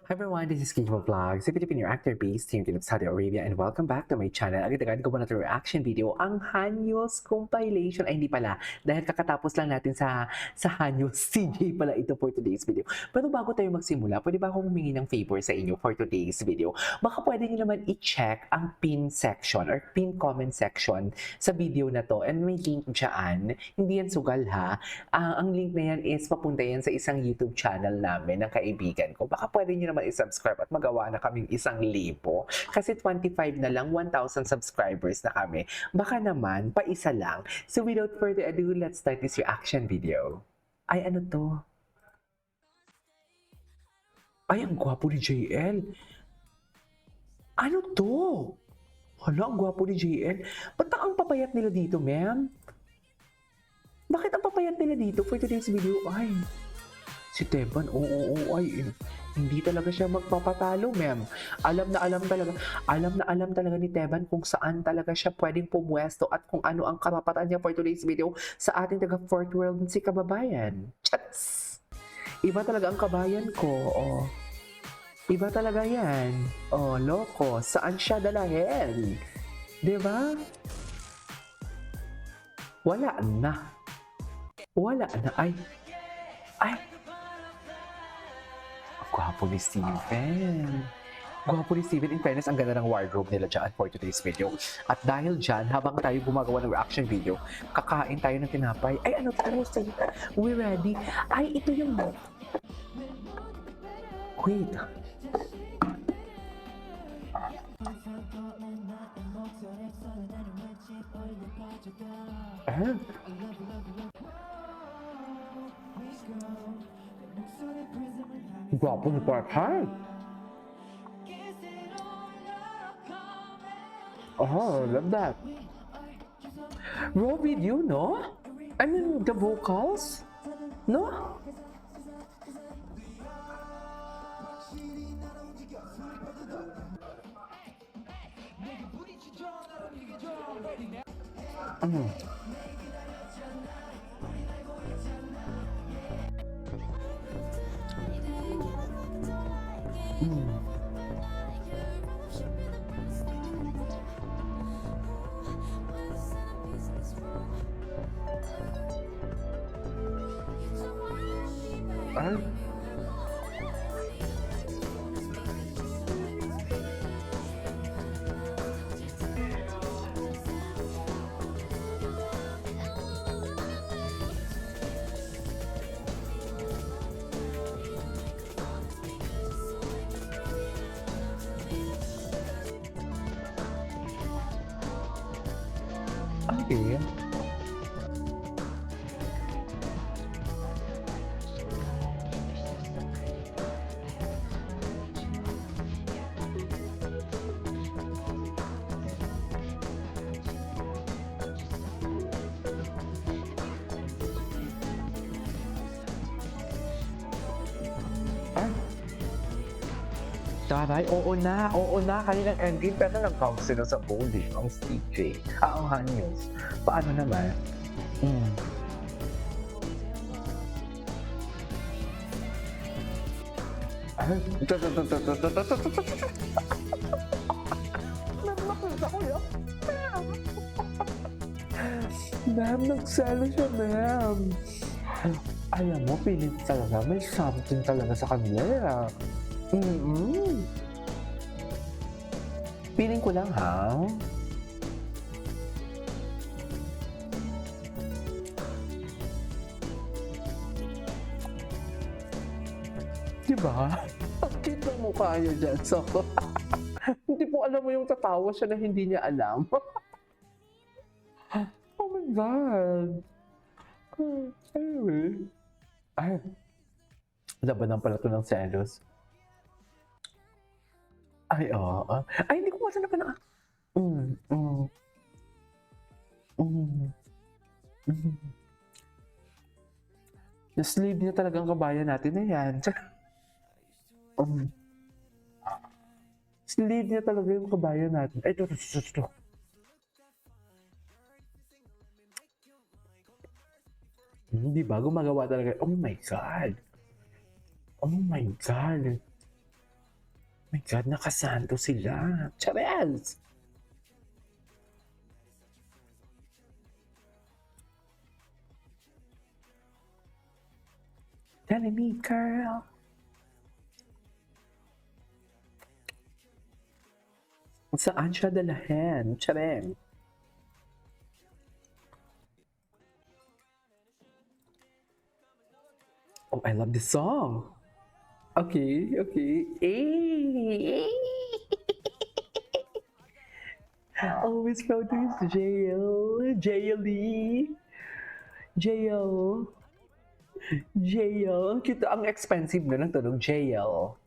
Hi everyone, this is Kinjo Vlogs, a Filipino actor based here in Saudi Arabia, and welcome back to my channel. Agad-agad ko na reaction video, ang Hanyos compilation. Ay hindi pala, dahil kakatapos lang natin sa Hanyos CJ pala ito for today's video. Pero bago tayo magsimula, pwede ba akong humingi ng favor sa inyo for today's video? Baka pwede nyo naman i-check ang pin section or pin comment section sa video na to, and may link dyan. Hindi yan sugal ha. Ang link na yan is papunta yan sa isang YouTube channel namin ng kaibigan ko. Baka pwede nyo naman i-subscribe at magawa na kaming 1,000. Kasi 25 na lang, 1,000 subscribers na kami. Baka naman, pa isa lang. So without further ado, let's start this reaction video. Ay, ano to? Ay, ang gwapo ni JL. Ano to? Hala, ang gwapo ni JL. Ba't ang papayat nila dito, ma'am? Bakit ang papayat nila dito for today's video? Ay, si Teban, ay, hindi talaga siya magpapatalo, ma'am. Alam na alam talaga ni Teban kung saan talaga siya pwedeng pumwesto at kung ano ang karapatan niya for today's video sa ating taga fourth world si kababayan. Chats! Iba talaga ang kabayan ko, oh. Iba talaga yan. Oh, loko. Saan siya dalahin? Diba? Wala na. Wala na. Ay. Gwapo ni Steven. Gwapo ni Steven. In fairness, ang ganda ng wardrobe nila dyan for today's video. At dahil dyan, habang tayo gumagawa ng reaction video, kakain tayo ng tinapay. Ay, ano tayo? We ready? Ay, ito yung... Wait. Ah? Gwapo ni Park. Oh, love that. Raw video, no? I mean, the vocals? No? Ay. Okay. Ay. Taray, oo na, kanilang ending, pero nag-count sila sa bowling, ang CJ, ang Hanyos. Paano naman? Ay, nakita ko yun. Ma'am, nagsalo siya, ma'am. Alam mo, pilit talaga, may something talaga sa kanila. Feeling ko lang, ha? Diba? Ang cute ng mukha niya dyan. So, hindi po alam mo yung tatawa siya na hindi niya alam. Oh my God. Anyway. Ay, labanan pala ito ng selos. Ay, oo. Ay, hindi ko masana pa na. Na-slave niya talagang kabayan natin na yan. Slave niya talaga yung kabayan natin. Ay, ito. Di ba? Gumagawa talaga. Oh my God. Oh my God. My God, nakasanto sila. Charez! Telling me, girl. Saan siya dalahin? Chareng. Oh, I love this song. Okay, okay. Hey, always proud to his JL. JLE. JL. JL. Ang cute. Ang expensive na ng tunog. JL.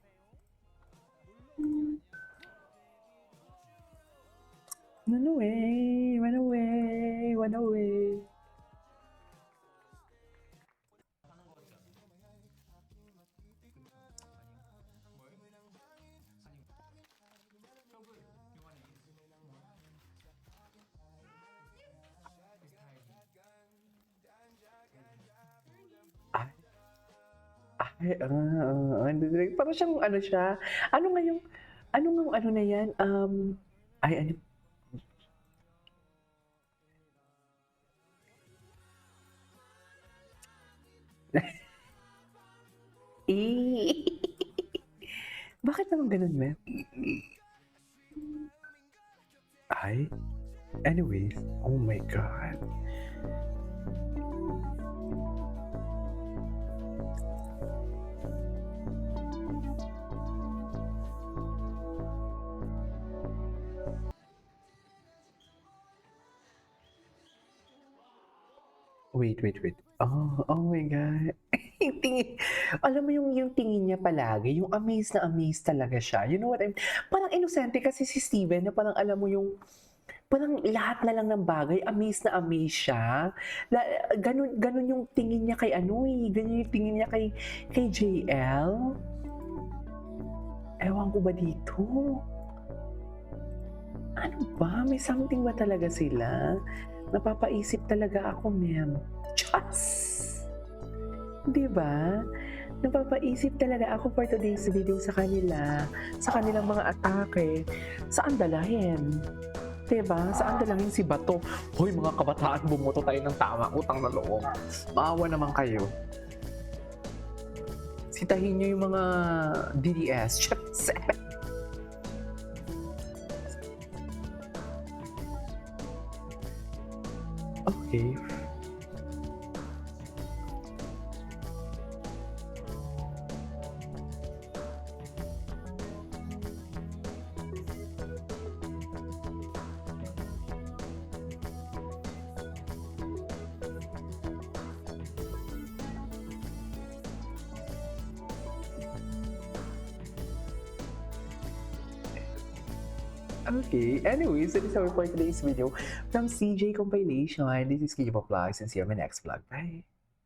Run away, run away, run away. Parang siyang ano siya, ano nga yung, ano nga ano na yan, ay ano, eh, bakit naman ganun, Mel? Ay, anyways, oh my God. Wait. Oh my God. Yung tingin, alam mo yung tingin niya palagi, yung amaze na amaze talaga siya. You know what parang inosente kasi si Steven na parang alam mo yung, parang lahat na lang ng bagay, amaze na amaze siya. Ganun yung tingin niya kay ano ganun yung tingin niya kay JL. Ewan ko ba dito? Ano ba? May something ba talaga sila? Napapaisip talaga ako, ma'am. Diyos! Di ba? Napapaisip talaga ako for today's video sa kanila, sa kanilang mga atake. Saan dalahin? Diba? Saan dalahin si Bato? Hoy mga kabataan, bumoto tayo ng tama, utang na loob. Maawa naman kayo. Sitahin nyo yung mga DDS. Okay. Okay, anyways, that is our for today's video from CJ Compilation. This is Kijibo Vlogs and see you on my next vlog. Bye!